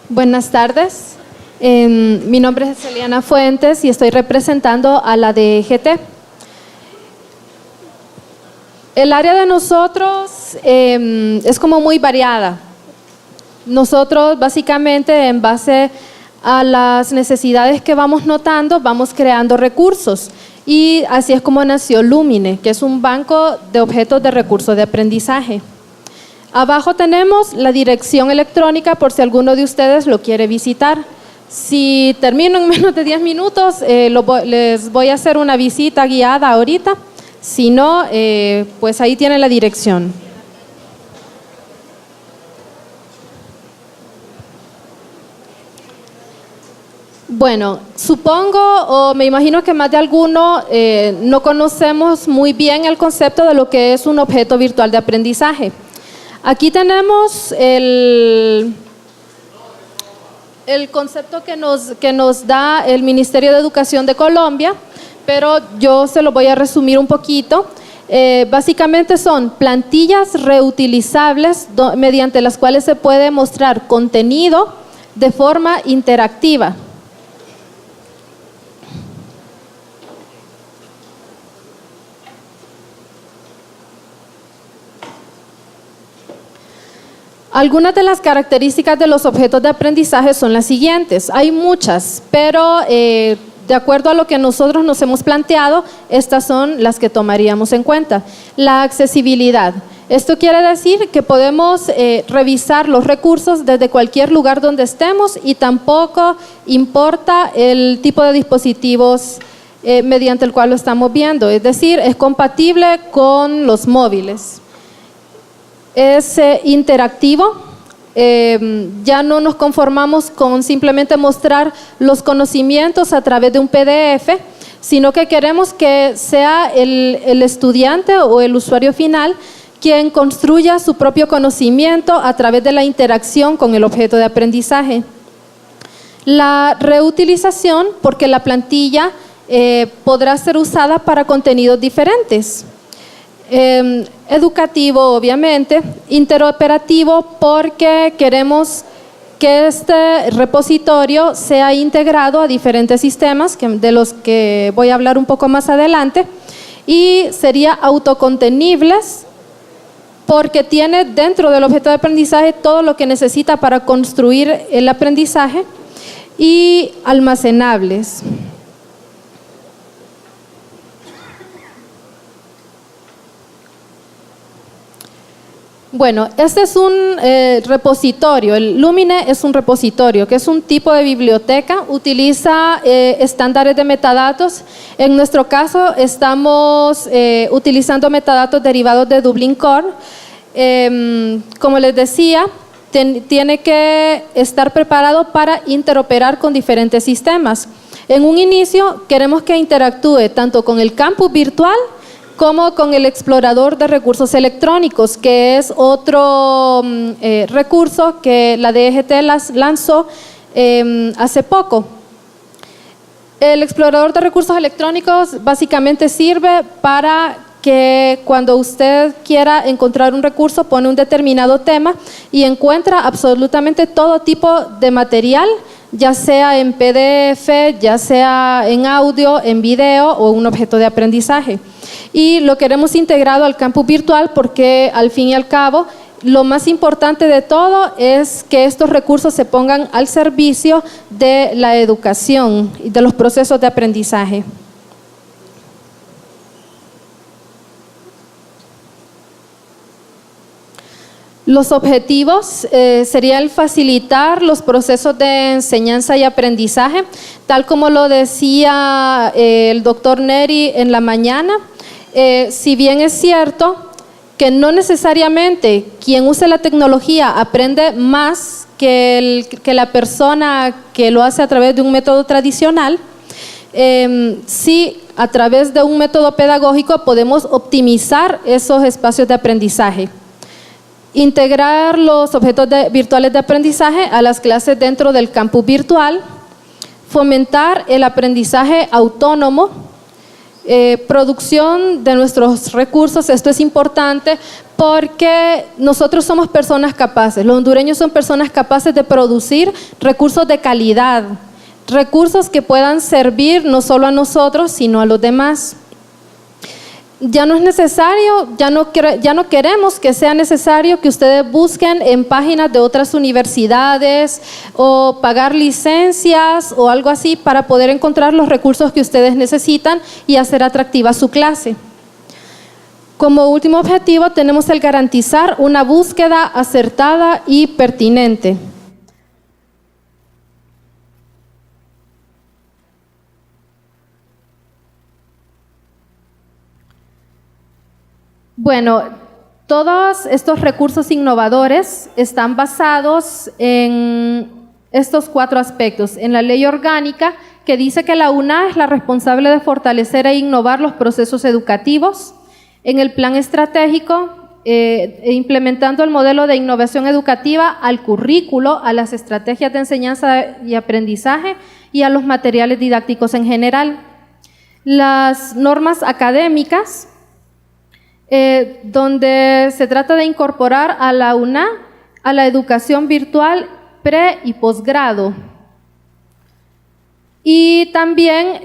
Buenas tardes, mi nombre es Eliana Fuentes y estoy representando a la DGT. El área de nosotros es como muy variada. Nosotros básicamente en base a las necesidades que vamos notando, vamos creando recursos y así es como nació Lumine, que es un banco de objetos de recursos de aprendizaje. Abajo tenemos la dirección electrónica por si alguno de ustedes lo quiere visitar. Si termino en menos de 10 minutos, les voy a hacer una visita guiada ahorita. Si no, pues ahí tienen la dirección. Bueno, supongo o me imagino que más de alguno no conocemos muy bien el concepto de lo que es un objeto virtual de aprendizaje. Aquí tenemos el concepto que nos da el Ministerio de Educación de Colombia, pero yo se lo voy a resumir un poquito. Básicamente son plantillas reutilizables mediante las cuales se puede mostrar contenido de forma interactiva. Algunas de las características de los objetos de aprendizaje son las siguientes. Hay muchas, pero de acuerdo a lo que nosotros nos hemos planteado, estas son las que tomaríamos en cuenta. La accesibilidad. Esto quiere decir que podemos revisar los recursos desde cualquier lugar donde estemos y tampoco importa el tipo de dispositivos mediante el cual lo estamos viendo. Es decir, es compatible con los móviles. Es interactivo, ya no nos conformamos con simplemente mostrar los conocimientos a través de un PDF, sino que queremos que sea el estudiante o el usuario final quien construya su propio conocimiento a través de la interacción con el objeto de aprendizaje. La reutilización, porque la plantilla podrá ser usada para contenidos diferentes. Educativo, obviamente, interoperativo, porque queremos que este repositorio sea integrado a diferentes sistemas, de los que voy a hablar un poco más adelante, y sería autocontenibles, porque tiene dentro del objeto de aprendizaje todo lo que necesita para construir el aprendizaje, y almacenables. Bueno, este es un repositorio. El Lumine es un repositorio que es un tipo de biblioteca, utiliza estándares de metadatos. En nuestro caso estamos utilizando metadatos derivados de Dublin Core. Como les decía, tiene que estar preparado para interoperar con diferentes sistemas. En un inicio queremos que interactúe tanto con el campus virtual como con el explorador de recursos electrónicos, que es otro recurso que la DGT lanzó hace poco. El explorador de recursos electrónicos básicamente sirve para que cuando usted quiera encontrar un recurso, pone un determinado tema y encuentra absolutamente todo tipo de material, ya sea en PDF, ya sea en audio, en video o un objeto de aprendizaje. Y lo queremos integrado al campus virtual porque al fin y al cabo lo más importante de todo es que estos recursos se pongan al servicio de la educación y de los procesos de aprendizaje. Los objetivos sería el facilitar los procesos de enseñanza y aprendizaje, tal como lo decía el doctor Neri en la mañana. Si bien es cierto que no necesariamente quien use la tecnología aprende más que la persona que lo hace a través de un método tradicional, sí, a través de un método pedagógico podemos optimizar esos espacios de aprendizaje. Integrar los objetos virtuales de aprendizaje a las clases dentro del campus virtual, fomentar el aprendizaje autónomo, producción de nuestros recursos. Esto es importante porque nosotros somos personas capaces, los hondureños son personas capaces de producir recursos de calidad, recursos que puedan servir no solo a nosotros, sino a los demás. Ya no es necesario, ya no queremos que sea necesario que ustedes busquen en páginas de otras universidades o pagar licencias o algo así para poder encontrar los recursos que ustedes necesitan y hacer atractiva su clase. Como último objetivo tenemos el garantizar una búsqueda acertada y pertinente. Bueno, todos estos recursos innovadores están basados en estos 4 aspectos. En la ley orgánica, que dice que la UNA es la responsable de fortalecer e innovar los procesos educativos. En el plan estratégico, implementando el modelo de innovación educativa al currículo, a las estrategias de enseñanza y aprendizaje y a los materiales didácticos en general. Las normas académicas, donde se trata de incorporar a la UNA a la educación virtual pre- y posgrado. Y también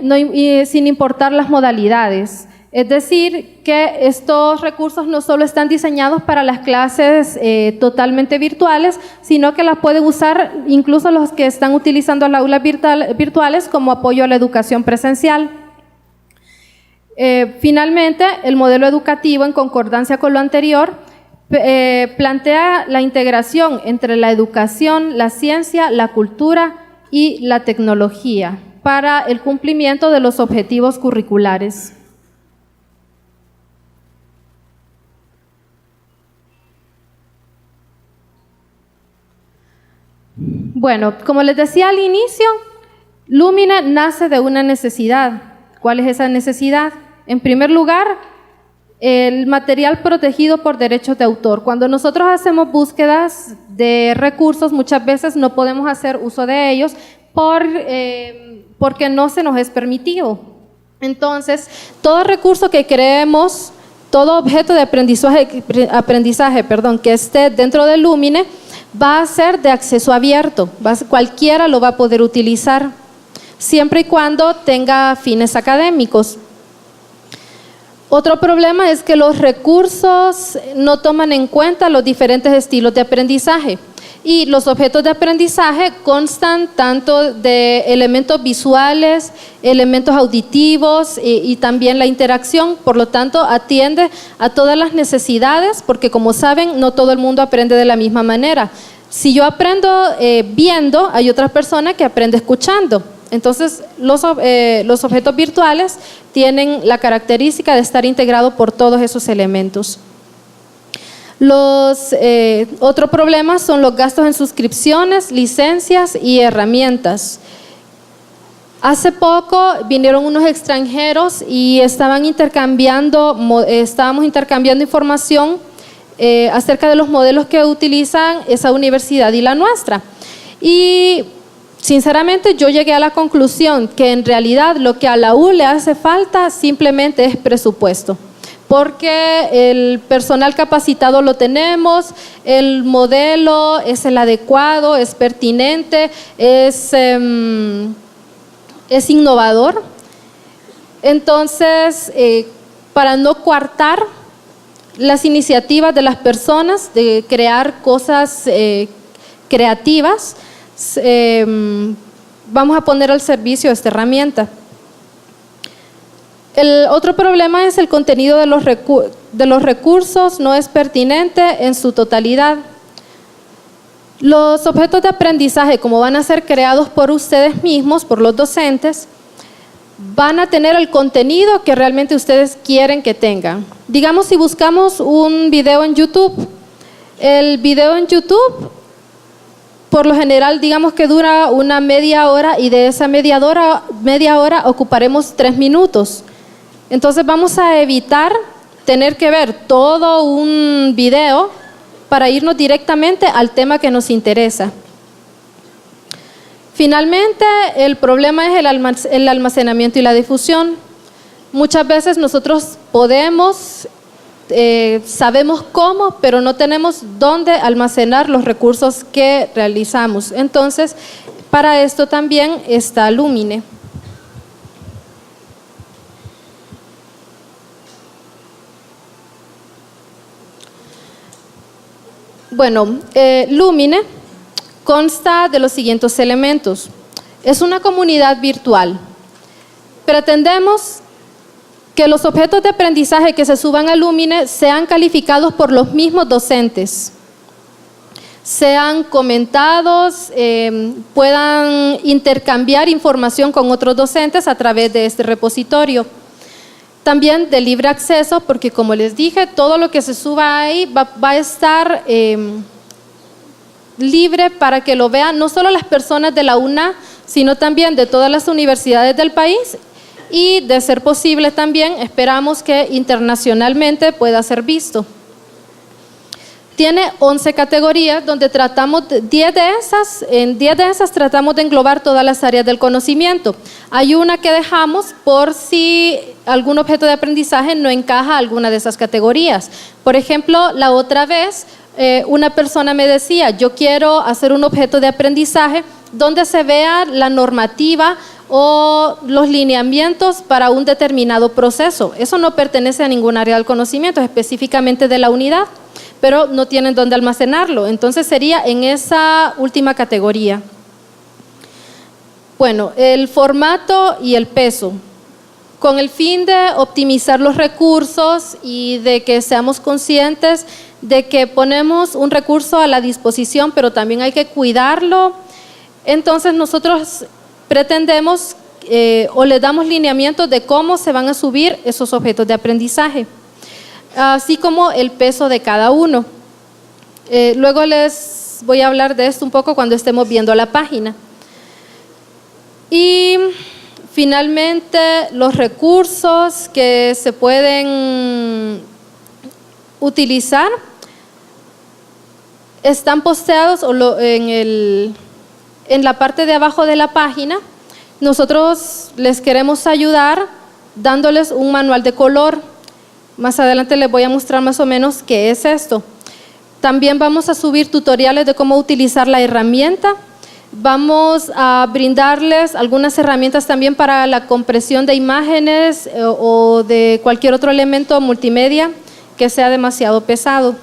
sin importar las modalidades. Es decir, que estos recursos no solo están diseñados para las clases totalmente virtuales, sino que las pueden usar incluso los que están utilizando las aulas virtuales como apoyo a la educación presencial. Finalmente, el modelo educativo, en concordancia con lo anterior, plantea la integración entre la educación, la ciencia, la cultura y la tecnología para el cumplimiento de los objetivos curriculares. Bueno, como les decía al inicio, Lumine nace de una necesidad. ¿Cuál es esa necesidad? En primer lugar, el material protegido por derechos de autor. Cuando nosotros hacemos búsquedas de recursos, muchas veces no podemos hacer uso de ellos porque no se nos es permitido. Entonces, todo recurso que creemos, todo objeto de aprendizaje que esté dentro de Lumine, va a ser de acceso abierto, cualquiera lo va a poder utilizar, siempre y cuando tenga fines académicos. Otro problema es que los recursos no toman en cuenta los diferentes estilos de aprendizaje y los objetos de aprendizaje constan tanto de elementos visuales, elementos auditivos y también la interacción, por lo tanto atiende a todas las necesidades porque como saben no todo el mundo aprende de la misma manera. Si yo aprendo viendo, hay otra persona que aprende escuchando. Entonces, los objetos virtuales tienen la característica de estar integrados por todos esos elementos. Otro problema son los gastos en suscripciones, licencias y herramientas. Hace poco vinieron unos extranjeros y estábamos intercambiando información acerca de los modelos que utilizan esa universidad y la nuestra. Y sinceramente yo llegué a la conclusión que en realidad lo que a la U le hace falta simplemente es presupuesto, porque el personal capacitado lo tenemos, el modelo es el adecuado, es pertinente, es innovador. Entonces, para no coartar las iniciativas de las personas de crear cosas creativas, vamos a poner al servicio esta herramienta. El otro problema es el contenido de los recursos no es pertinente en su totalidad. Los objetos de aprendizaje, como van a ser creados por ustedes mismos, por los docentes, van a tener el contenido que realmente ustedes quieren que tengan. Digamos, si buscamos un video en YouTube, el video en YouTube por lo general, digamos que dura una media hora y de esa media hora ocuparemos 3 minutos. Entonces vamos a evitar tener que ver todo un video para irnos directamente al tema que nos interesa. Finalmente, el problema es el almacenamiento y la difusión. Muchas veces nosotros sabemos cómo, pero no tenemos dónde almacenar los recursos que realizamos. Entonces, para esto también está Lumine. Bueno, Lumine consta de los siguientes elementos. Es una comunidad virtual. Pretendemos que los objetos de aprendizaje que se suban a Lumine sean calificados por los mismos docentes, sean comentados, puedan intercambiar información con otros docentes a través de este repositorio. También de libre acceso, porque como les dije, todo lo que se suba ahí va a estar libre para que lo vean no solo las personas de la UNA, sino también de todas las universidades del país. Y de ser posible también, esperamos que internacionalmente pueda ser visto. Tiene 11 categorías donde tratamos, en 10 de esas tratamos de englobar todas las áreas del conocimiento. Hay una que dejamos por si algún objeto de aprendizaje no encaja a alguna de esas categorías. Por ejemplo, la otra vez una persona me decía, yo quiero hacer un objeto de aprendizaje donde se vea la normativa o los lineamientos para un determinado proceso. Eso no pertenece a ningún área del conocimiento, específicamente de la unidad, pero no tienen dónde almacenarlo. Entonces sería en esa última categoría. Bueno, el formato y el peso. Con el fin de optimizar los recursos y de que seamos conscientes de que ponemos un recurso a la disposición, pero también hay que cuidarlo, entonces nosotros pretendemos o le damos lineamientos de cómo se van a subir esos objetos de aprendizaje, así como el peso de cada uno. Luego les voy a hablar de esto un poco cuando estemos viendo la página. Y finalmente, los recursos que se pueden utilizar están posteados en la parte de abajo de la página. Nosotros les queremos ayudar dándoles un manual de color. Más adelante les voy a mostrar más o menos qué es esto. También vamos a subir tutoriales de cómo utilizar la herramienta. Vamos a brindarles algunas herramientas también para la compresión de imágenes o de cualquier otro elemento multimedia que sea demasiado pesado.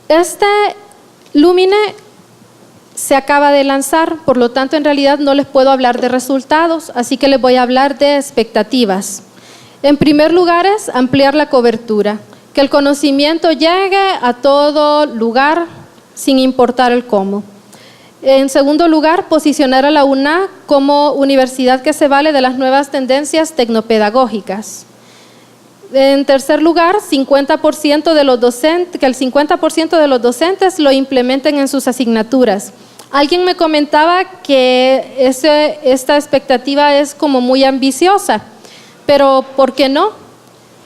Este Lumine se acaba de lanzar, por lo tanto en realidad no les puedo hablar de resultados, así que les voy a hablar de expectativas. En primer lugar es ampliar la cobertura, que el conocimiento llegue a todo lugar sin importar el cómo. En segundo lugar, posicionar a la UNA como universidad que se vale de las nuevas tendencias tecnopedagógicas. En tercer lugar, que el 50% de los docentes lo implementen en sus asignaturas. Alguien me comentaba que esta expectativa es como muy ambiciosa, pero ¿por qué no?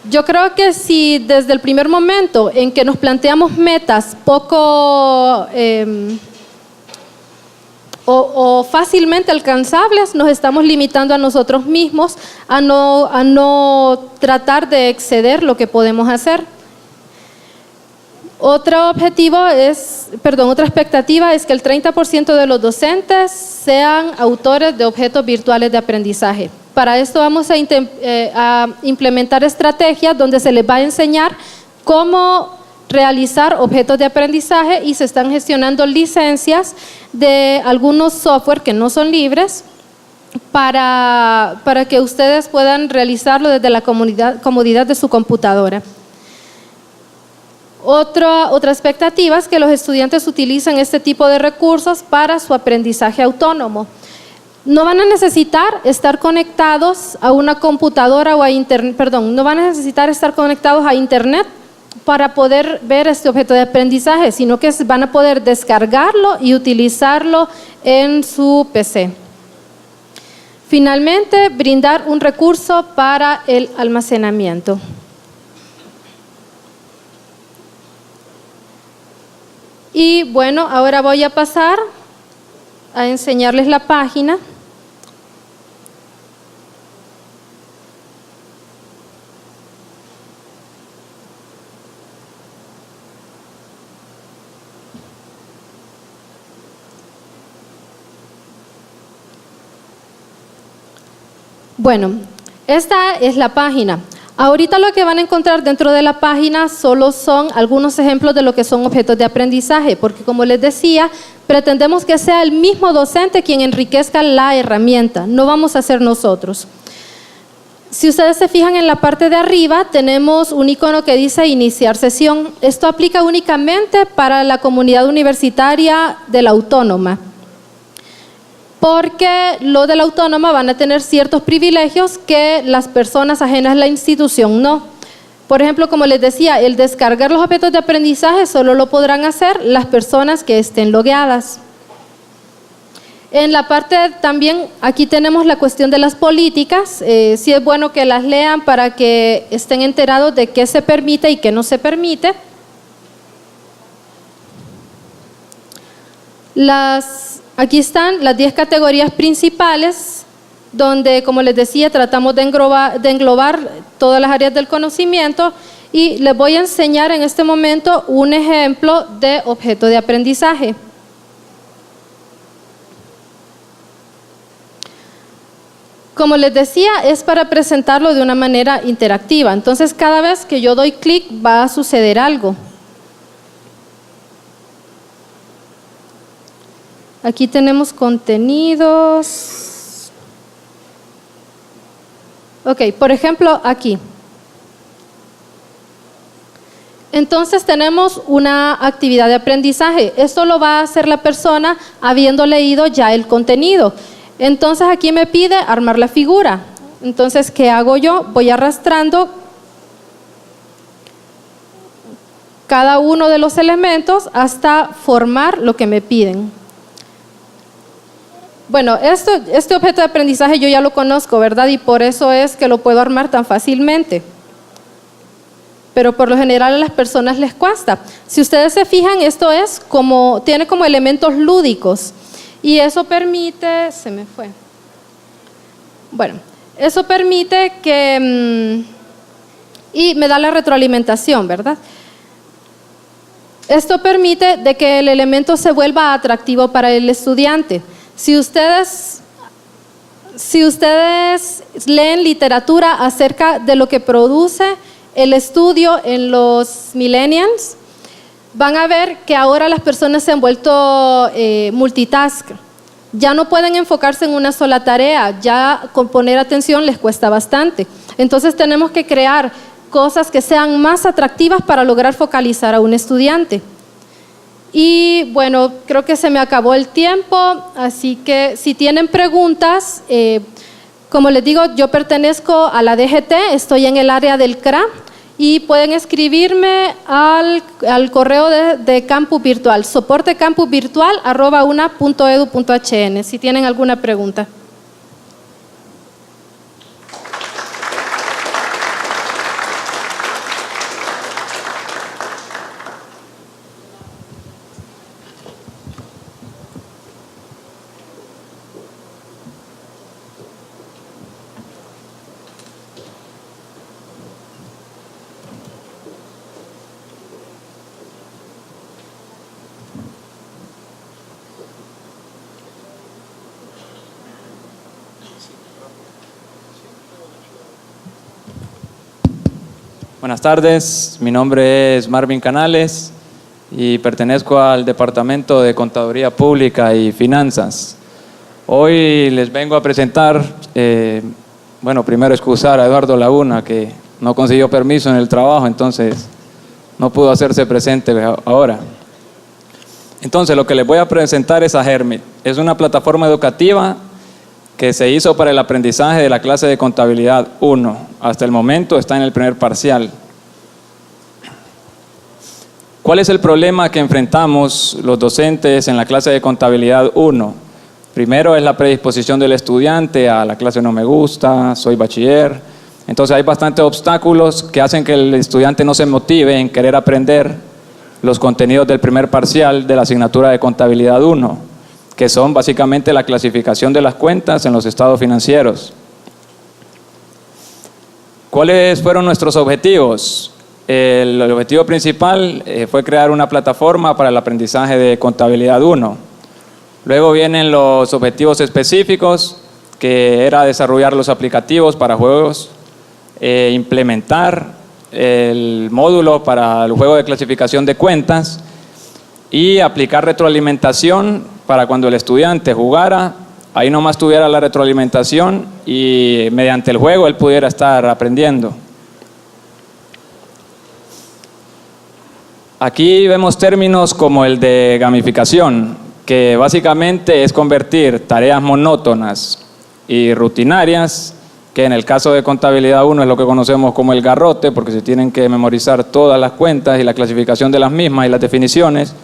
Yo creo que si desde el primer momento en que nos planteamos metas poco o fácilmente alcanzables, nos estamos limitando a nosotros mismos a no tratar de exceder lo que podemos hacer. Otra expectativa es que el 30% de los docentes sean autores de objetos virtuales de aprendizaje. Para esto vamos a implementar estrategias donde se les va a enseñar cómo realizar objetos de aprendizaje y se están gestionando licencias de algunos software que no son libres para que ustedes puedan realizarlo desde la comodidad de su computadora. Otra expectativa es que los estudiantes utilicen este tipo de recursos para su aprendizaje autónomo. No van a necesitar estar conectados a una computadora o a internet, no van a necesitar estar conectados a internet para poder ver este objeto de aprendizaje, sino que van a poder descargarlo y utilizarlo en su PC. Finalmente, brindar un recurso para el almacenamiento. Y bueno, ahora voy a pasar a enseñarles la página. Bueno, esta es la página. Ahorita lo que van a encontrar dentro de la página solo son algunos ejemplos de lo que son objetos de aprendizaje, porque como les decía, pretendemos que sea el mismo docente quien enriquezca la herramienta, no vamos a ser nosotros. Si ustedes se fijan en la parte de arriba, tenemos un icono que dice iniciar sesión. Esto aplica únicamente para la comunidad universitaria de la Autónoma, porque los de la Autónoma van a tener ciertos privilegios que las personas ajenas a la institución no. Por ejemplo, como les decía, el descargar los objetos de aprendizaje solo lo podrán hacer las personas que estén logueadas. En la parte también, aquí tenemos la cuestión de las políticas. Sí es bueno que las lean para que estén enterados de qué se permite y qué no se permite. Aquí están las 10 categorías principales, donde, como les decía, tratamos de englobar todas las áreas del conocimiento, y les voy a enseñar en este momento un ejemplo de objeto de aprendizaje. Como les decía, es para presentarlo de una manera interactiva. Entonces, cada vez que yo doy clic va a suceder algo. Aquí tenemos contenidos. Ok, por ejemplo, aquí. Entonces tenemos una actividad de aprendizaje. Esto lo va a hacer la persona habiendo leído ya el contenido. Entonces aquí me pide armar la figura. Entonces, ¿qué hago yo? Voy arrastrando cada uno de los elementos hasta formar lo que me piden. Bueno, este objeto de aprendizaje yo ya lo conozco, ¿verdad? Y por eso es que lo puedo armar tan fácilmente. Pero por lo general a las personas les cuesta. Si ustedes se fijan, esto es tiene como elementos lúdicos. Y eso permite, se me fue. Bueno, eso permite que, y me da la retroalimentación, ¿verdad? Esto permite de que el elemento se vuelva atractivo para el estudiante. Si ustedes leen literatura acerca de lo que produce el estudio en los millennials, van a ver que ahora las personas se han vuelto multitask. Ya no pueden enfocarse en una sola tarea, ya con poner atención les cuesta bastante. Entonces tenemos que crear cosas que sean más atractivas para lograr focalizar a un estudiante. Y bueno, creo que se me acabó el tiempo, así que si tienen preguntas, como les digo, yo pertenezco a la DGT, estoy en el área del CRA, y pueden escribirme al correo de Campus Virtual, soportecampusvirtual@una.edu.hn, si tienen alguna pregunta. Buenas tardes, mi nombre es Marvin Canales y pertenezco al Departamento de Contaduría Pública y Finanzas. Hoy les vengo a presentar, primero excusar a Eduardo Laguna, que no consiguió permiso en el trabajo, entonces no pudo hacerse presente ahora. Entonces, lo que les voy a presentar es a Hermit. Es una plataforma educativa que se hizo para el aprendizaje de la clase de Contabilidad 1. Hasta el momento está en el primer parcial. ¿Cuál es el problema que enfrentamos los docentes en la clase de contabilidad 1? Primero es la predisposición del estudiante a la clase no me gusta, soy bachiller. Entonces hay bastantes obstáculos que hacen que el estudiante no se motive en querer aprender los contenidos del primer parcial de la asignatura de contabilidad 1, que son básicamente la clasificación de las cuentas en los estados financieros. ¿Cuáles fueron nuestros objetivos? El objetivo principal fue crear una plataforma para el aprendizaje de contabilidad 1. Luego vienen los objetivos específicos, que era desarrollar los aplicativos para juegos, implementar el módulo para el juego de clasificación de cuentas y aplicar retroalimentación para cuando el estudiante jugara, ahí nomás tuviera la retroalimentación y mediante el juego él pudiera estar aprendiendo. Aquí vemos términos como el de gamificación, que básicamente es convertir tareas monótonas y rutinarias, que en el caso de contabilidad 1 es lo que conocemos como el garrote, porque se tienen que memorizar todas las cuentas y la clasificación de las mismas y las definiciones.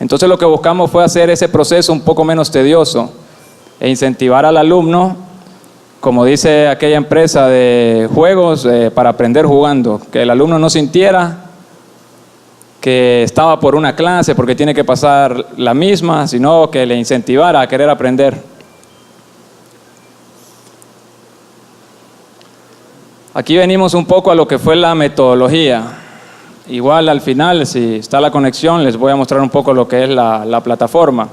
Entonces lo que buscamos fue hacer ese proceso un poco menos tedioso e incentivar al alumno, como dice aquella empresa de juegos, para aprender jugando, que el alumno no sintiera que estaba por una clase porque tiene que pasar la misma, sino que le incentivara a querer aprender. Aquí venimos un poco a lo que fue la metodología. Igual al final, si está la conexión, les voy a mostrar un poco lo que es la plataforma.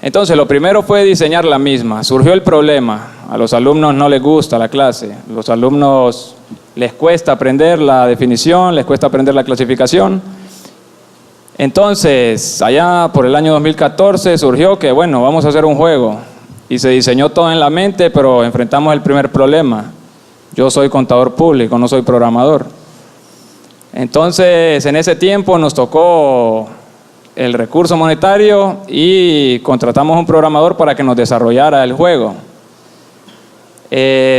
Entonces, lo primero fue diseñar la misma. Surgió el problema. A los alumnos no les gusta la clase. A los alumnos les cuesta aprender la definición, les cuesta aprender la clasificación. Entonces, allá por el año 2014 surgió que, bueno, vamos a hacer un juego. Y se diseñó todo en la mente, pero enfrentamos el primer problema. Yo soy contador público, no soy programador. Entonces, en ese tiempo nos tocó el recurso monetario y contratamos un programador para que nos desarrollara el juego.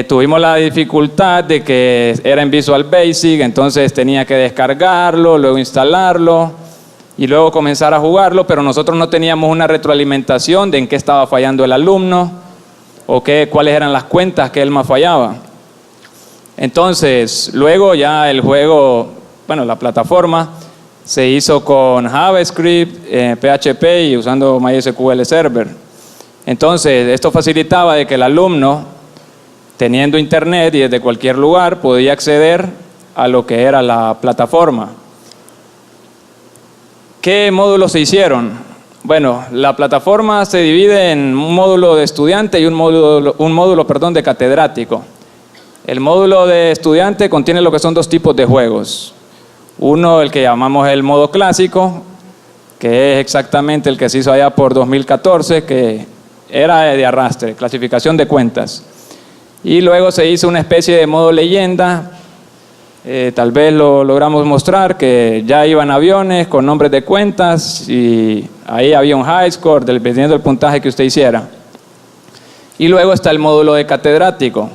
Tuvimos la dificultad de que era en Visual Basic, entonces tenía que descargarlo, luego instalarlo y luego comenzar a jugarlo, pero nosotros no teníamos una retroalimentación de en qué estaba fallando el alumno o cuáles eran las cuentas que él más fallaba. Entonces, luego ya el juego, bueno, la plataforma se hizo con JavaScript, PHP y usando MySQL Server. Entonces, esto facilitaba de que el alumno, teniendo internet y desde cualquier lugar, podía acceder a lo que era la plataforma. ¿Qué módulos se hicieron? Bueno, la plataforma se divide en un módulo de estudiante y un módulo de catedrático. El módulo de estudiante contiene lo que son dos tipos de juegos. Uno, el que llamamos el modo clásico, que es exactamente el que se hizo allá por 2014, que era de arrastre, clasificación de cuentas. Y luego se hizo una especie de modo leyenda, tal vez lo logramos mostrar, que ya iban aviones con nombres de cuentas y ahí había un high score dependiendo del puntaje que usted hiciera. Y luego está el módulo de catedrático.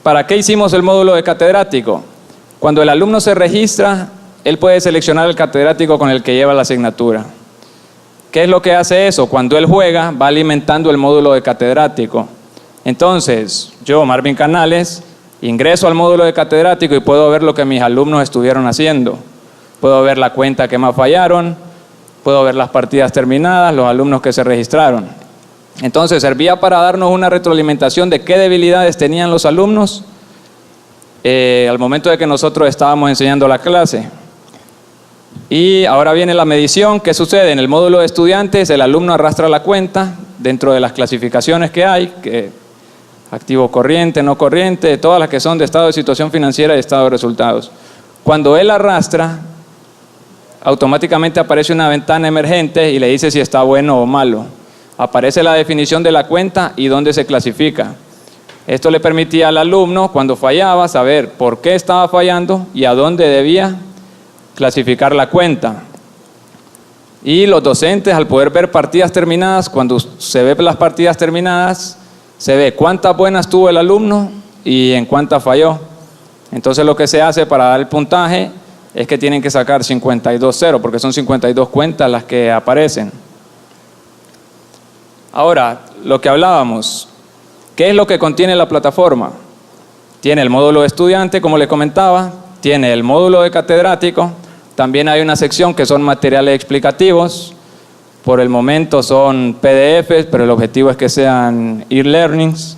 ¿Para qué hicimos el módulo de catedrático? Cuando el alumno se registra, él puede seleccionar el catedrático con el que lleva la asignatura. ¿Qué es lo que hace eso? Cuando él juega, va alimentando el módulo de catedrático. Entonces, yo, Marvin Canales, ingreso al módulo de catedrático y puedo ver lo que mis alumnos estuvieron haciendo. Puedo ver la cuenta que más fallaron, puedo ver las partidas terminadas, los alumnos que se registraron. Entonces, servía para darnos una retroalimentación de qué debilidades tenían los alumnos al momento de que nosotros estábamos enseñando la clase. Y ahora viene la medición. ¿Qué sucede? En el módulo de estudiantes, el alumno arrastra la cuenta dentro de las clasificaciones que hay, que activo corriente, no corriente, todas las que son de estado de situación financiera y estado de resultados. Cuando él arrastra, automáticamente aparece una ventana emergente y le dice si está bueno o malo. Aparece la definición de la cuenta y dónde se clasifica. Esto le permitía al alumno, cuando fallaba, saber por qué estaba fallando y a dónde debía clasificar la cuenta. Y los docentes, al poder ver partidas terminadas, cuando se ve las partidas terminadas, se ve cuántas buenas tuvo el alumno y en cuántas falló. Entonces lo que se hace para dar el puntaje es que tienen que sacar 52.0 porque son 52 cuentas las que aparecen. Ahora, lo que hablábamos, ¿qué es lo que contiene la plataforma? Tiene el módulo de estudiante, como les comentaba, tiene el módulo de catedrático, también hay una sección que son materiales explicativos, por el momento son PDFs, pero el objetivo es que sean e-learnings.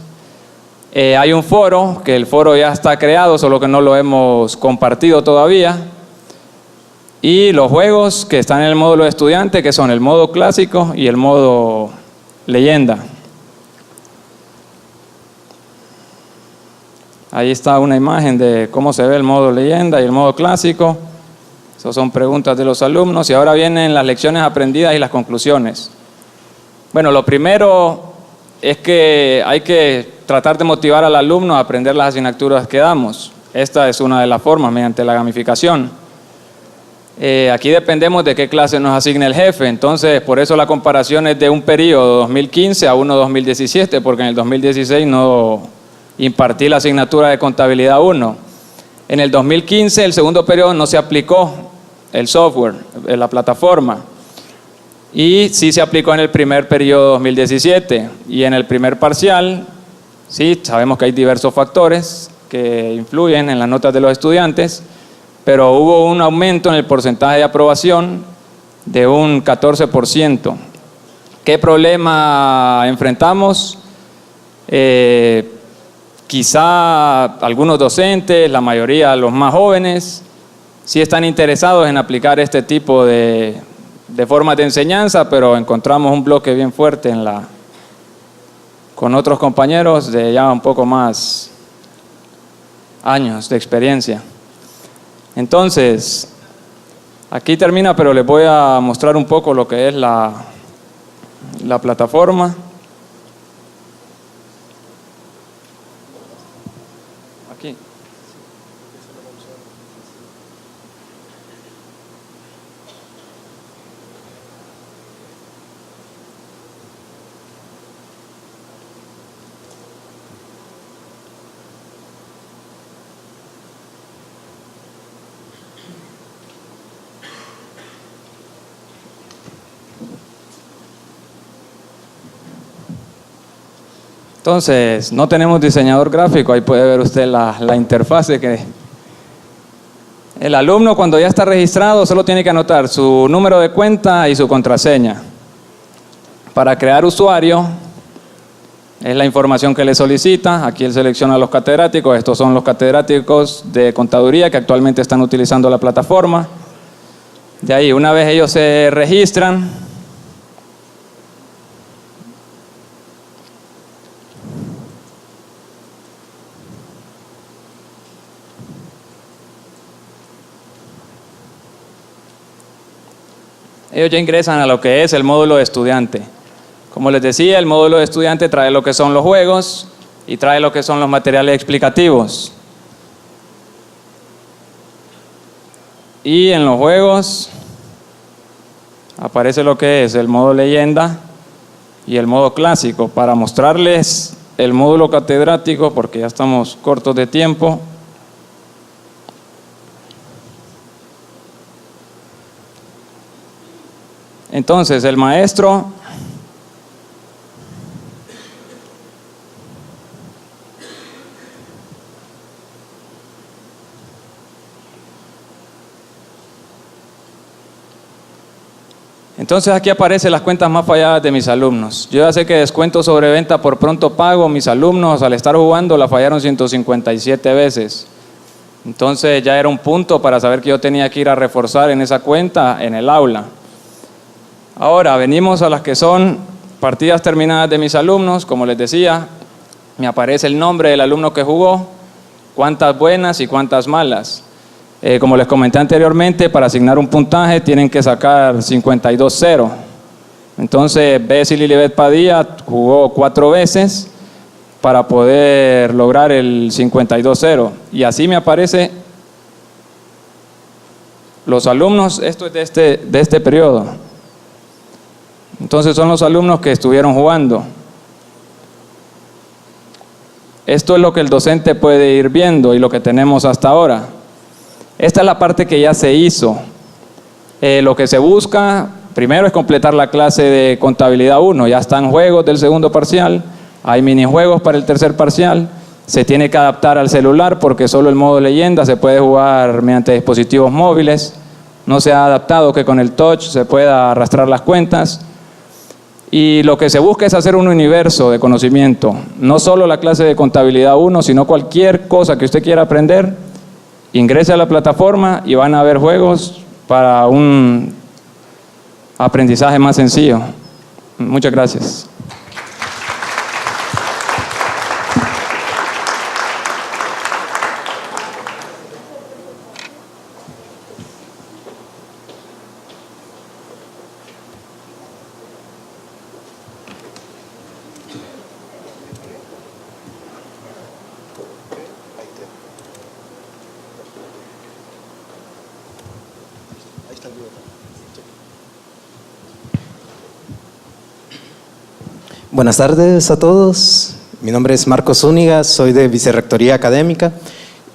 Hay un foro, que el foro ya está creado, solo que no lo hemos compartido todavía. Y los juegos que están en el módulo de estudiante, que son el modo clásico y el modo leyenda. Ahí está una imagen de cómo se ve el modo leyenda y el modo clásico. Esas son preguntas de los alumnos y ahora vienen las lecciones aprendidas y las conclusiones. Bueno, lo primero es que hay que tratar de motivar al alumno a aprender las asignaturas que damos. Esta es una de las formas, mediante la gamificación. Aquí dependemos de qué clase nos asigne el jefe, entonces por eso la comparación es de un periodo 2015 a uno 2017, porque en el 2016 no impartí la asignatura de contabilidad 1. En el 2015, el segundo periodo, no se aplicó el software, la plataforma, y sí se aplicó en el primer periodo 2017, y en el primer parcial, sí, sabemos que hay diversos factores que influyen en las notas de los estudiantes, pero hubo un aumento en el porcentaje de aprobación de un 14%. ¿Qué problema enfrentamos? Quizá algunos docentes, la mayoría los más jóvenes, sí están interesados en aplicar este tipo de formas de enseñanza, pero encontramos un bloque bien fuerte con otros compañeros de ya un poco más años de experiencia. Entonces, aquí termina, pero les voy a mostrar un poco lo que es la plataforma. Aquí. Entonces, no tenemos diseñador gráfico, ahí puede ver usted la interfase que el alumno cuando ya está registrado solo tiene que anotar su número de cuenta y su contraseña. Para crear usuario, es la información que le solicita, aquí él selecciona los catedráticos, estos son los catedráticos de contaduría que actualmente están utilizando la plataforma. De ahí, una vez ellos se registran, ellos ya ingresan a lo que es el módulo de estudiante. Como les decía, el módulo de estudiante trae lo que son los juegos y trae lo que son los materiales explicativos. Y en los juegos aparece lo que es el modo leyenda y el modo clásico. Para mostrarles el módulo catedrático, porque ya estamos cortos de tiempo, entonces el maestro entonces aquí aparecen las cuentas más falladas de mis alumnos. Yo ya sé que descuento sobre venta por pronto pago, mis alumnos al estar jugando la fallaron 157 veces. Entonces ya era un punto para saber que yo tenía que ir a reforzar en esa cuenta en el aula. Ahora venimos a las que son partidas terminadas de mis alumnos. Como les decía, me aparece el nombre del alumno que jugó, cuántas buenas y cuántas malas. Como les comenté anteriormente, para asignar un puntaje tienen que sacar 52.0. Entonces, Bessie Lilibet Padilla jugó 4 veces para poder lograr el 52.0. Y así me aparece los alumnos, esto es de este periodo. Entonces son los alumnos que estuvieron jugando. Esto es lo que el docente puede ir viendo y lo que tenemos hasta ahora. Esta es la parte que ya se hizo. Lo que se busca primero es completar la clase de contabilidad 1. Ya están juegos del segundo parcial, hay minijuegos para el tercer parcial. Se tiene que adaptar al celular porque solo el modo leyenda se puede jugar mediante dispositivos móviles. No se ha adaptado que con el touch se pueda arrastrar las cuentas. Y lo que se busca es hacer un universo de conocimiento. No solo la clase de contabilidad 1, sino cualquier cosa que usted quiera aprender. Ingrese a la plataforma y van a haber juegos para un aprendizaje más sencillo. Muchas gracias. Buenas tardes a todos. Mi nombre es Marcos Zúñiga, soy de Vicerrectoría Académica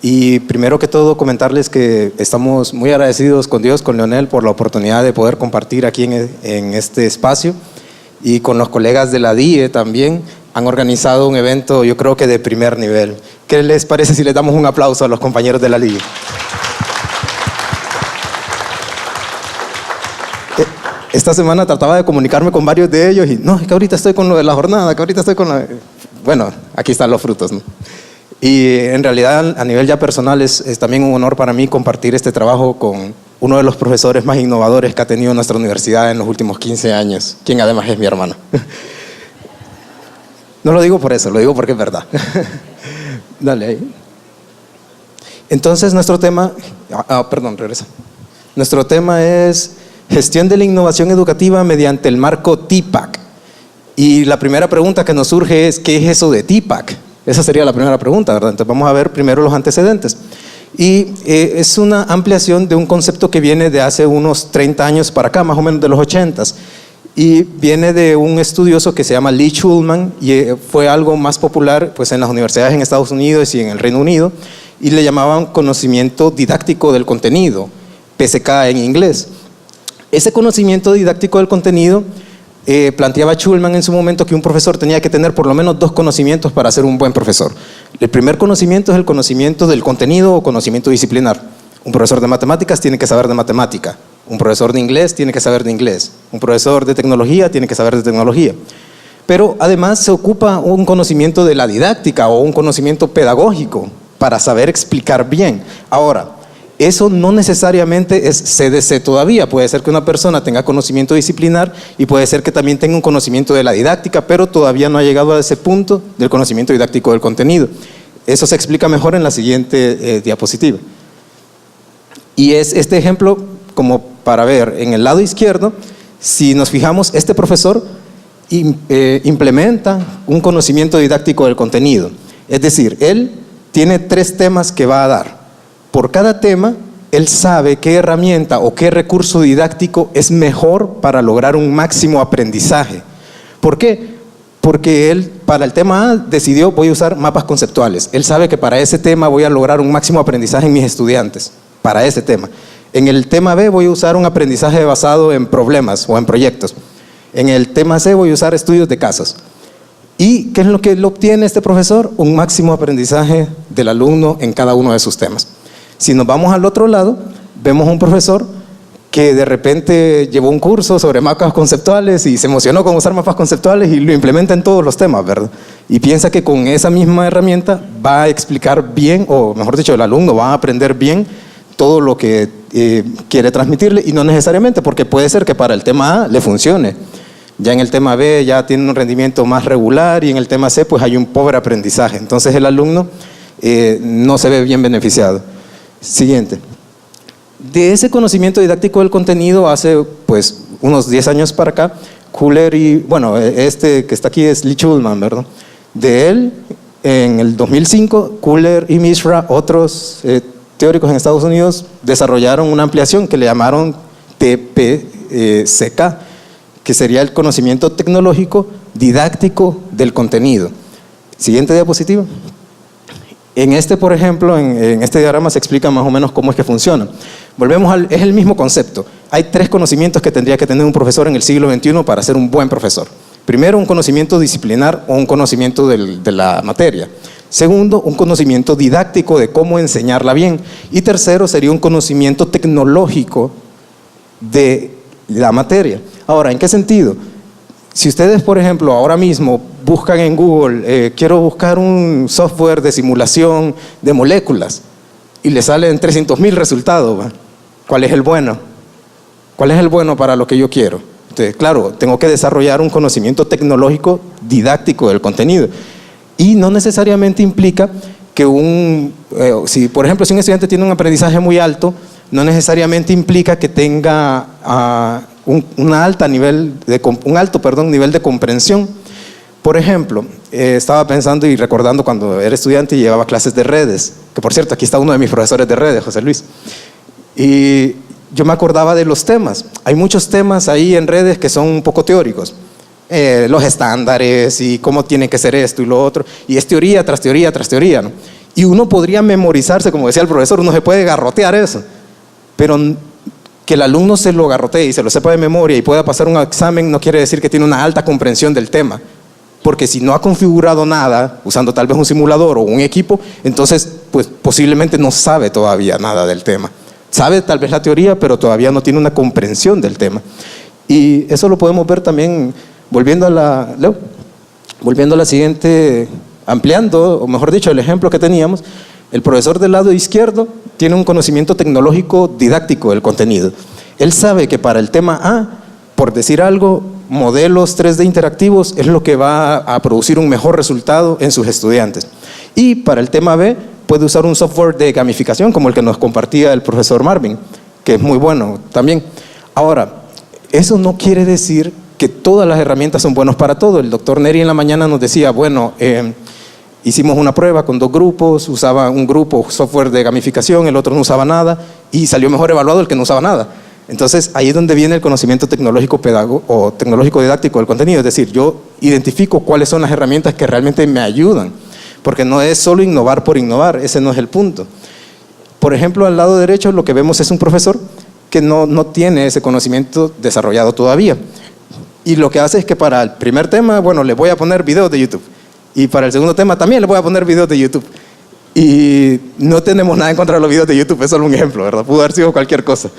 y primero que todo comentarles que estamos muy agradecidos con Dios, con Leonel, por la oportunidad de poder compartir aquí en este espacio y con los colegas de la DIE también han organizado un evento, yo creo que de primer nivel. ¿Qué les parece si les damos un aplauso a los compañeros de la DIE? Esta semana trataba de comunicarme con varios de ellos y no, es que ahorita estoy con lo de la jornada, que ahorita estoy con la... Bueno, aquí están los frutos, ¿no? Y en realidad a nivel ya personal es también un honor para mí compartir este trabajo con uno de los profesores más innovadores que ha tenido nuestra universidad en los últimos 15 años, quien además es mi hermano. No lo digo por eso, lo digo porque es verdad. Dale ahí. Entonces nuestro tema... perdón, regresa. Nuestro tema es... Gestión de la innovación educativa mediante el marco TIPAC. Y la primera pregunta que nos surge es, ¿qué es eso de TIPAC? Esa sería la primera pregunta, ¿verdad? Entonces vamos a ver primero los antecedentes. Y es una ampliación de un concepto que viene de hace unos 30 años para acá, más o menos de los 80s. Y viene de un estudioso que se llama Lee Schulman y fue algo más popular pues, en las universidades en Estados Unidos y en el Reino Unido. Y le llamaban conocimiento didáctico del contenido, PSK en inglés. Ese conocimiento didáctico del contenido planteaba Schulman en su momento que un profesor tenía que tener por lo menos 2 conocimientos para ser un buen profesor. El primer conocimiento es el conocimiento del contenido o conocimiento disciplinar. Un profesor de matemáticas tiene que saber de matemática. Un profesor de inglés tiene que saber de inglés. Un profesor de tecnología tiene que saber de tecnología. Pero además se ocupa un conocimiento de la didáctica o un conocimiento pedagógico para saber explicar bien. Ahora, eso no necesariamente es CDC todavía. Puede ser que una persona tenga conocimiento disciplinar y puede ser que también tenga un conocimiento de la didáctica, pero todavía no ha llegado a ese punto del conocimiento didáctico del contenido. Eso se explica mejor en la siguiente diapositiva. Y es este ejemplo como para ver en el lado izquierdo, si nos fijamos, este profesor implementa un conocimiento didáctico del contenido. Es decir, él tiene 3 temas que va a dar. Por cada tema, él sabe qué herramienta o qué recurso didáctico es mejor para lograr un máximo aprendizaje. ¿Por qué? Porque él, para el tema A, decidió voy a usar mapas conceptuales. Él sabe que para ese tema voy a lograr un máximo aprendizaje en mis estudiantes, para ese tema. En el tema B voy a usar un aprendizaje basado en problemas o en proyectos. En el tema C voy a usar estudios de casos. ¿Y qué es lo que él obtiene este profesor? Un máximo aprendizaje del alumno en cada uno de sus temas. Si nos vamos al otro lado, vemos un profesor que de repente llevó un curso sobre mapas conceptuales y se emocionó con usar mapas conceptuales y lo implementa en todos los temas, ¿verdad? Y piensa que con esa misma herramienta va a explicar bien, o mejor dicho, el alumno va a aprender bien todo lo que quiere transmitirle, y no necesariamente, porque puede ser que para el tema A le funcione. Ya en el tema B ya tiene un rendimiento más regular y en el tema C pues hay un pobre aprendizaje. Entonces el alumno no se ve bien beneficiado. Siguiente. De ese conocimiento didáctico del contenido hace pues unos 10 años para acá, Kuller y, bueno, este que está aquí es Lee Schulman, ¿verdad? De él, en el 2005, Kuller y Mishra, otros teóricos en Estados Unidos, desarrollaron una ampliación que le llamaron TPCK, que sería el conocimiento tecnológico didáctico del contenido. Siguiente diapositiva. En este, por ejemplo, en este diagrama se explica más o menos cómo es que funciona. Es el mismo concepto. Hay 3 conocimientos que tendría que tener un profesor en el siglo XXI para ser un buen profesor. Primero, un conocimiento disciplinar o un conocimiento de la materia. Segundo, un conocimiento didáctico de cómo enseñarla bien. Y tercero, sería un conocimiento tecnológico de la materia. Ahora, ¿en qué sentido? Si ustedes, por ejemplo, ahora mismo buscan en Google, quiero buscar un software de simulación de moléculas, y le salen 300,000 resultados, ¿va? ¿Cuál es el bueno? ¿Cuál es el bueno para lo que yo quiero? Entonces, claro, tengo que desarrollar un conocimiento tecnológico didáctico del contenido. Y no necesariamente implica que si por ejemplo, si un estudiante tiene un aprendizaje muy alto, no necesariamente implica que tenga un alto nivel de comprensión. Por ejemplo, estaba pensando y recordando cuando era estudiante y llevaba clases de redes, que por cierto, aquí está uno de mis profesores de redes, José Luis, y yo me acordaba de los temas. Hay muchos temas ahí en redes que son un poco teóricos. Los estándares y cómo tiene que ser esto y lo otro, y es teoría tras teoría tras teoría, ¿no? Y uno podría memorizarse, como decía el profesor, uno se puede garrotear eso, pero que el alumno se lo garrotee y se lo sepa de memoria y pueda pasar un examen no quiere decir que tiene una alta comprensión del tema, porque si no ha configurado nada, usando tal vez un simulador o un equipo, entonces pues posiblemente no sabe todavía nada del tema. Sabe tal vez la teoría, pero todavía no tiene una comprensión del tema. Y eso lo podemos ver también. Volviendo a la siguiente, ampliando, o mejor dicho, el ejemplo que teníamos, el profesor del lado izquierdo tiene un conocimiento tecnológico didáctico del contenido. Él sabe que para el tema A, por decir algo, modelos 3D interactivos es lo que va a producir un mejor resultado en sus estudiantes. Y para el tema B, puede usar un software de gamificación como el que nos compartía el profesor Marvin, que es muy bueno también. Ahora, eso no quiere decir que todas las herramientas son buenas para todo. El doctor Neri en la mañana nos decía, bueno, hicimos una prueba con 2 grupos, usaba un grupo software de gamificación, el otro no usaba nada, y salió mejor evaluado el que no usaba nada. Entonces, ahí es donde viene el conocimiento tecnológico o tecnológico didáctico del contenido. Es decir, yo identifico cuáles son las herramientas que realmente me ayudan, porque no es solo innovar por innovar, ese no es el punto. Por ejemplo, al lado derecho lo que vemos es un profesor que no tiene ese conocimiento desarrollado todavía. Y lo que hace es que para el primer tema, bueno, le voy a poner videos de YouTube. Y para el segundo tema también le voy a poner videos de YouTube. Y no tenemos nada en contra de los videos de YouTube, es solo un ejemplo, ¿verdad? Pudo haber sido cualquier cosa.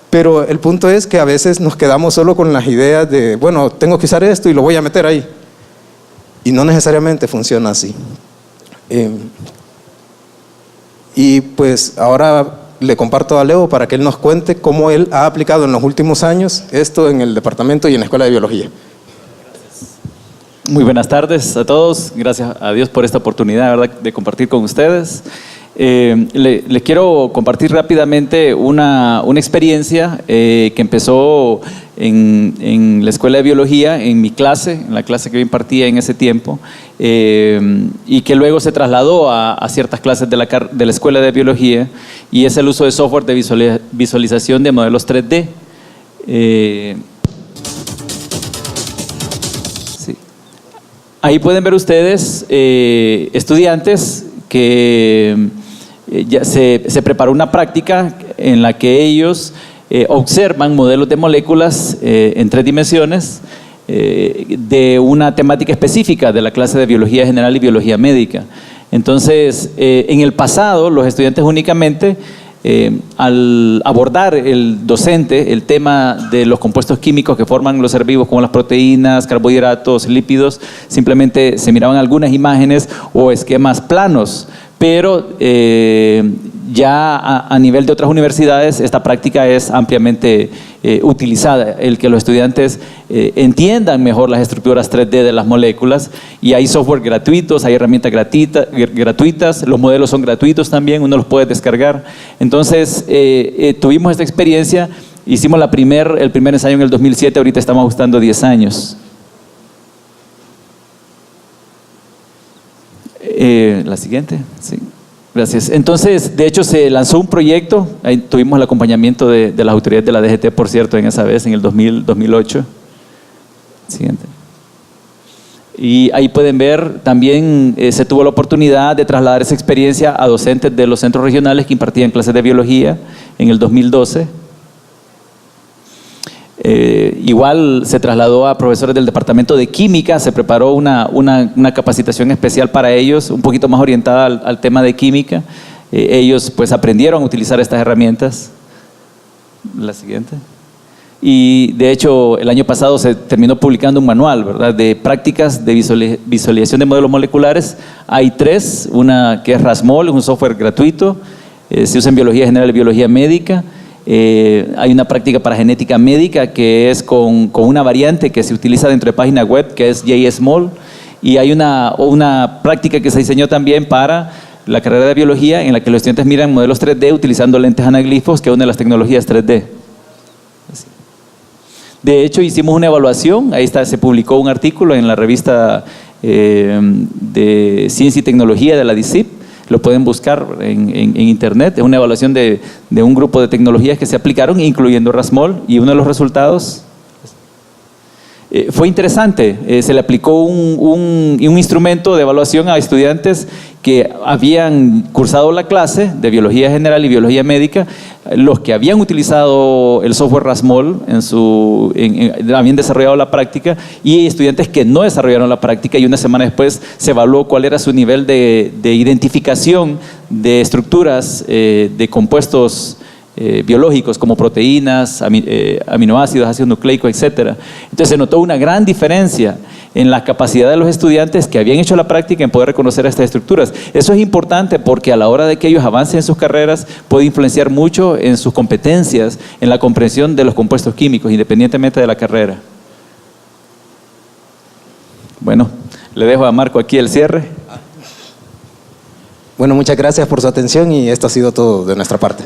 Pero el punto es que a veces nos quedamos solo con las ideas de, bueno, tengo que usar esto y lo voy a meter ahí. Y no necesariamente funciona así. Y pues ahora le comparto a Leo para que él nos cuente cómo él ha aplicado en los últimos años esto en el departamento y en la Escuela de Biología. Muy buenas tardes a todos. Gracias a Dios por esta oportunidad, ¿verdad?, de compartir con ustedes. Les quiero compartir rápidamente una experiencia que empezó en la Escuela de Biología, en mi clase, en la clase que yo impartía en ese tiempo, y que luego se trasladó a ciertas clases de la Escuela de Biología, y es el uso de software de visualización de modelos 3D. Sí. Ahí pueden ver ustedes estudiantes que ya se preparó una práctica en la que ellos observan modelos de moléculas en 3 dimensiones de una temática específica de la clase de Biología General y Biología Médica. Entonces, en el pasado, los estudiantes únicamente, al abordar el docente el tema de los compuestos químicos que forman los seres vivos, como las proteínas, carbohidratos, lípidos, simplemente se miraban algunas imágenes o esquemas planos. Pero ya a nivel de otras universidades esta práctica es ampliamente utilizada, el que los estudiantes entiendan mejor las estructuras 3D de las moléculas, y hay software gratuitos, hay herramientas gratuitas, los modelos son gratuitos también, uno los puede descargar. Entonces tuvimos esta experiencia, hicimos el primer ensayo en el 2007, ahorita estamos ajustando 10 años. La siguiente, sí, gracias. Entonces, de hecho, se lanzó un proyecto, ahí tuvimos el acompañamiento de las autoridades de la DGT, por cierto, en esa vez, en el 2008. Siguiente. Y ahí pueden ver, también se tuvo la oportunidad de trasladar esa experiencia a docentes de los centros regionales que impartían clases de biología en el 2012. Igual se trasladó a profesores del departamento de química, se preparó una capacitación especial para ellos, un poquito más orientada al tema de química. Ellos pues aprendieron a utilizar estas herramientas. La siguiente. Y de hecho el año pasado se terminó publicando un manual, ¿verdad?, de prácticas de visualización de modelos moleculares. Hay 3, una que es RASMOL, es un software gratuito, se usa en biología general y biología médica. Hay una práctica para genética médica que es con una variante que se utiliza dentro de página web, que es JSMOL. Y hay una práctica que se diseñó también para la carrera de biología, en la que los estudiantes miran modelos 3D utilizando lentes anaglifos, que es una de las tecnologías 3D. De hecho, hicimos una evaluación, ahí está, se publicó un artículo en la revista de Ciencia y Tecnología de la DICIP, lo pueden buscar en internet, es una evaluación de un grupo de tecnologías que se aplicaron, incluyendo RASMOL, y uno de los resultados fue interesante. Se le aplicó un instrumento de evaluación a estudiantes que habían cursado la clase de biología general y biología médica, los que habían utilizado el software RASMOL habían desarrollado la práctica, y estudiantes que no desarrollaron la práctica, y una semana después se evaluó cuál era su nivel de identificación de estructuras de compuestos biológicos como proteínas, aminoácidos, ácidos nucleicos, etc. Entonces se notó una gran diferencia en la capacidad de los estudiantes que habían hecho la práctica en poder reconocer estas estructuras. Eso es importante porque a la hora de que ellos avancen en sus carreras puede influenciar mucho en sus competencias, en la comprensión de los compuestos químicos, independientemente de la carrera. Bueno, le dejo a Marco aquí el cierre. Bueno, muchas gracias por su atención y esto ha sido todo de nuestra parte.